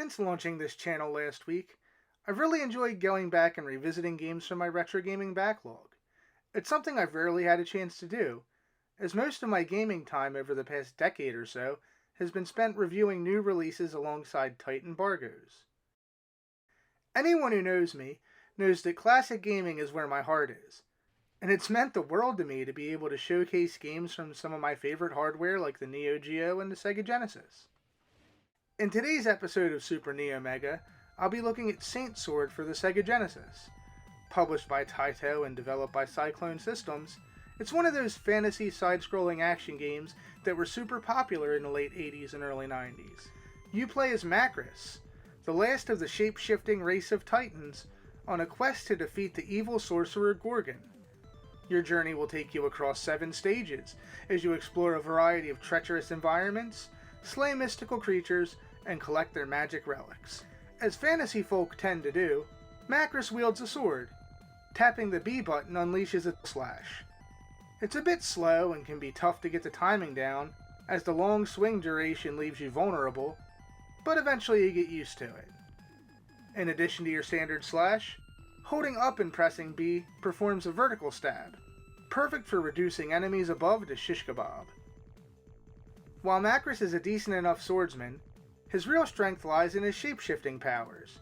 Since launching this channel last week, I've really enjoyed going back and revisiting games from my retro gaming backlog. It's something I've rarely had a chance to do, as most of my gaming time over the past decade or so has been spent reviewing new releases alongside tight embargoes. Anyone who knows me knows that classic gaming is where my heart is, and it's meant the world to me to be able to showcase games from some of my favorite hardware like the Neo Geo and the Sega Genesis. In today's episode of Super Neo Mega, I'll be looking at Saint Sword for the Sega Genesis. Published by Taito and developed by Cyclone Systems, it's one of those fantasy side-scrolling action games that were super popular in the late 80s and early 90s. You play as Macress, the last of the shape-shifting race of Titans, on a quest to defeat the evil sorcerer Gorgon. Your journey will take you across 7 stages as you explore a variety of treacherous environments, slay mystical creatures, and collect their magic relics. As fantasy folk tend to do, Macress wields a sword. Tapping the B button unleashes a slash. It's a bit slow and can be tough to get the timing down, as the long swing duration leaves you vulnerable, but eventually you get used to it. In addition to your standard slash, holding up and pressing B performs a vertical stab, perfect for reducing enemies above to shish kebab. While Macress is a decent enough swordsman, his real strength lies in his shape-shifting powers.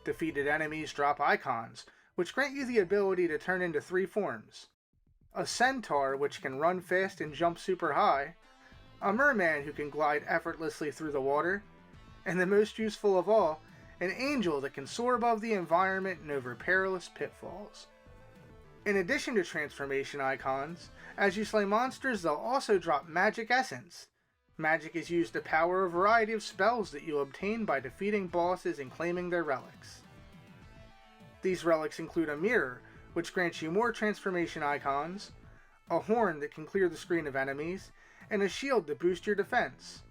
Defeated enemies drop icons, which grant you the ability to turn into 3 forms. A centaur, which can run fast and jump super high, a merman who can glide effortlessly through the water, and the most useful of all, an angel that can soar above the environment and over perilous pitfalls. In addition to transformation icons, as you slay monsters they'll also drop magic essence. Magic is used to power a variety of spells that you obtain by defeating bosses and claiming their relics. These relics include a mirror, which grants you more transformation icons, a horn that can clear the screen of enemies, and a shield to boost your defense.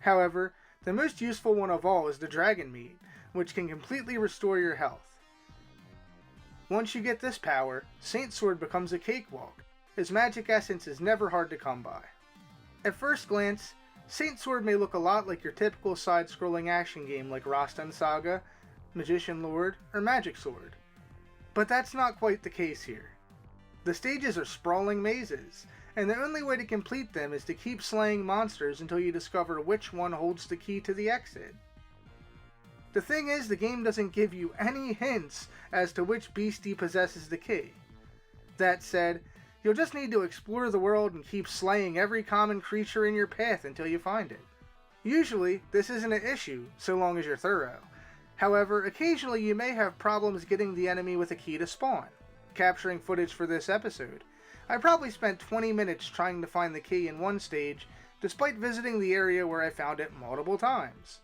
However, the most useful one of all is the dragon meat, which can completely restore your health. Once you get this power, Saint Sword becomes a cakewalk, as magic essence is never hard to come by. At first glance, Saint Sword may look a lot like your typical side-scrolling action game like Rastan Saga, Magician Lord, or Magic Sword. But that's not quite the case here. The stages are sprawling mazes, and the only way to complete them is to keep slaying monsters until you discover which one holds the key to the exit. The thing is, the game doesn't give you any hints as to which beastie possesses the key. That said, you'll just need to explore the world and keep slaying every common creature in your path until you find it. Usually, this isn't an issue, so long as you're thorough. However, occasionally you may have problems getting the enemy with a key to spawn. Capturing footage for this episode, I probably spent 20 minutes trying to find the key in one stage, despite visiting the area where I found it multiple times.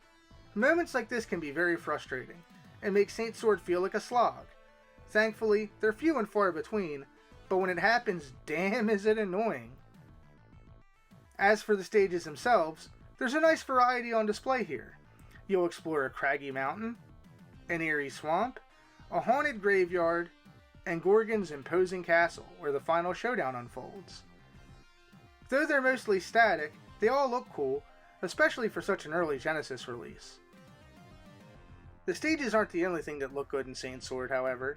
Moments like this can be very frustrating, and make Saint Sword feel like a slog. Thankfully, they're few and far between, but when it happens, damn is it annoying. As for the stages themselves, there's a nice variety on display here. You'll explore a craggy mountain, an eerie swamp, a haunted graveyard, and Gorgon's imposing castle, where the final showdown unfolds. Though they're mostly static, they all look cool, especially for such an early Genesis release. The stages aren't the only thing that look good in Saint Sword, however.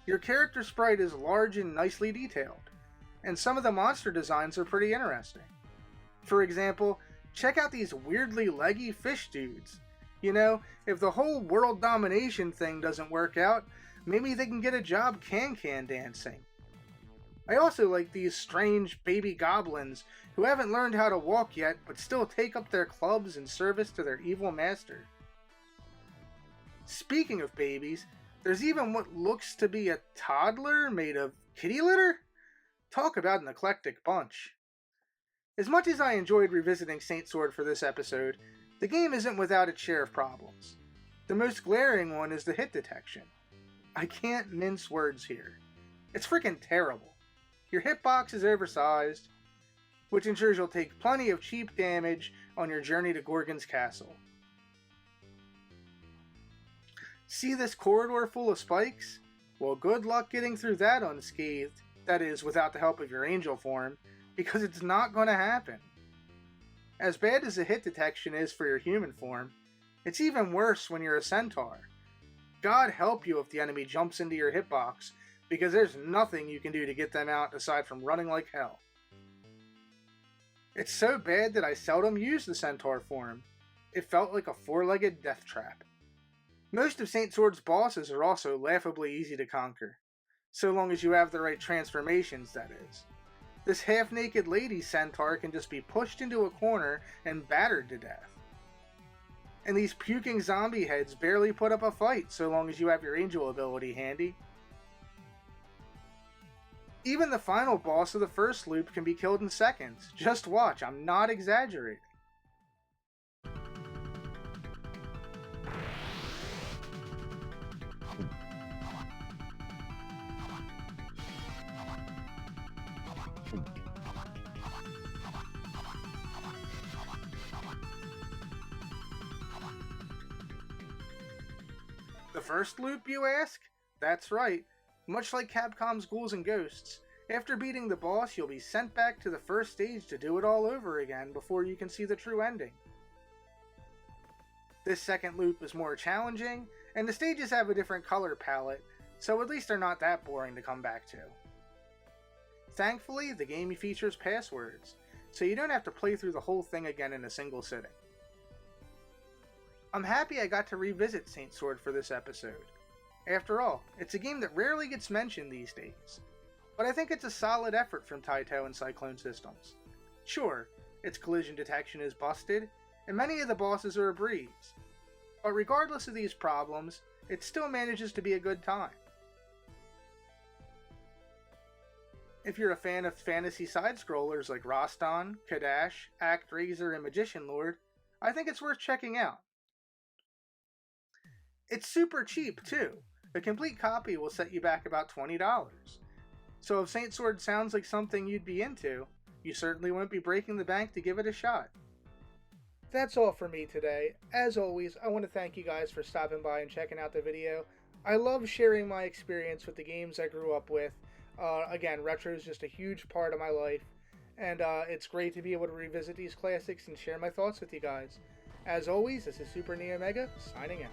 Your character sprite is large and nicely detailed, and some of the monster designs are pretty interesting. For example, check out these weirdly leggy fish dudes. You know, if the whole world domination thing doesn't work out, maybe they can get a job can-can dancing. I also like these strange baby goblins who haven't learned how to walk yet but still take up their clubs in service to their evil master. Speaking of babies, there's even what looks to be a toddler made of kitty litter? Talk about an eclectic bunch. As much as I enjoyed revisiting Saint Sword for this episode, the game isn't without its share of problems. The most glaring one is the hit detection. I can't mince words here. It's freaking terrible. Your hitbox is oversized, which ensures you'll take plenty of cheap damage on your journey to Gorgon's castle. See this corridor full of spikes? Well, good luck getting through that unscathed, that is, without the help of your angel form, because it's not going to happen. As bad as the hit detection is for your human form, It's even worse when you're a centaur. God help you if the enemy jumps into your hitbox, because there's nothing you can do to get them out aside from running like hell. It's so bad that I seldom use the centaur form. It felt like a four-legged death trap. Most of Saint Sword's bosses are also laughably easy to conquer, so long as you have the right transformations, that is. This half-naked lady centaur can just be pushed into a corner and battered to death. And these puking zombie heads barely put up a fight so long as you have your angel ability handy. Even the final boss of the first loop can be killed in seconds. Just watch, I'm not exaggerating. The first loop, you ask? That's right. Much like Capcom's Ghouls and Ghosts, after beating the boss, you'll be sent back to the first stage to do it all over again before you can see the true ending. This second loop is more challenging, and the stages have a different color palette, so at least they're not that boring to come back to. Thankfully, the game features passwords, so you don't have to play through the whole thing again in a single sitting. I'm happy I got to revisit Saint Sword for this episode. After all, it's a game that rarely gets mentioned these days, but I think it's a solid effort from Taito and Cyclone Systems. Sure, its collision detection is busted, and many of the bosses are a breeze, but regardless of these problems, it still manages to be a good time. If you're a fan of fantasy side-scrollers like Rastan, Kadash, ActRaiser, and Magician Lord, I think it's worth checking out. It's super cheap, too. The complete copy will set you back about $20. So if Saint Sword sounds like something you'd be into, you certainly won't be breaking the bank to give it a shot. That's all for me today. As always, I want to thank you guys for stopping by and checking out the video. I love sharing my experience with the games I grew up with. Again, retro is just a huge part of my life, and it's great to be able to revisit these classics and share my thoughts with you guys. As always, this is Super Neo Mega, signing out.